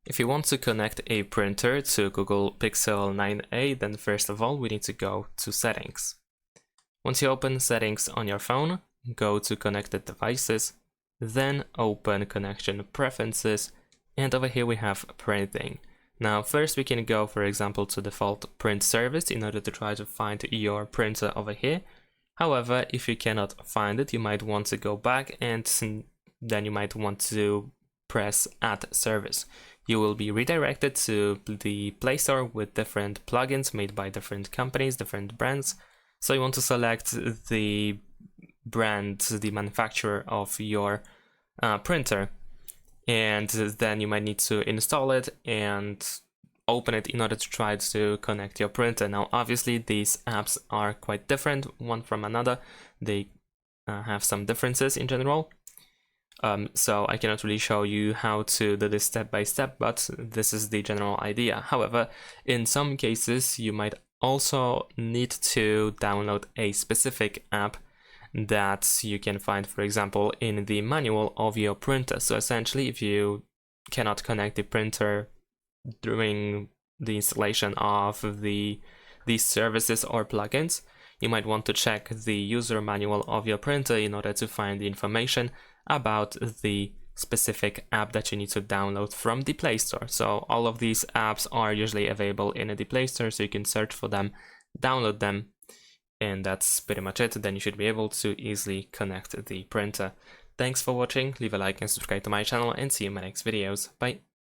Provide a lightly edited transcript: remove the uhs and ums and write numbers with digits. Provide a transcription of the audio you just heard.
If you want to connect a printer to Google Pixel 9a, then first of all we need to go to Settings. Once you open Settings on your phone, go to Connected Devices, then open Connection Preferences, and over here we have Printing. Now first we can go, for example, to Default Print Service in order to try to find your printer over here. However, if you cannot find it, you might want to go back and then you might want to press Add Service. You will be redirected to the Play Store with different plugins made by different companies, different brands. So you want to select the brand, the manufacturer of your printer, and then you might need to install it and open it in order to try to connect your printer. Now obviously these apps are quite different one from another. They have some differences in general. So I cannot really show you how to do this step by step, but this is the general idea. However, in some cases you might also need to download a specific app that you can find, for example, in the manual of your printer. So essentially, if you cannot connect the printer during the installation of these services or plugins, you might want to check the user manual of your printer in order to find the information about the specific app that you need to download from the Play Store. So all of these apps are usually available in the Play Store, so you can search for them, download them, and that's pretty much it. Then you should be able to easily connect the printer. Thanks for watching, leave a like and subscribe to my channel, and see you in my next videos. Bye!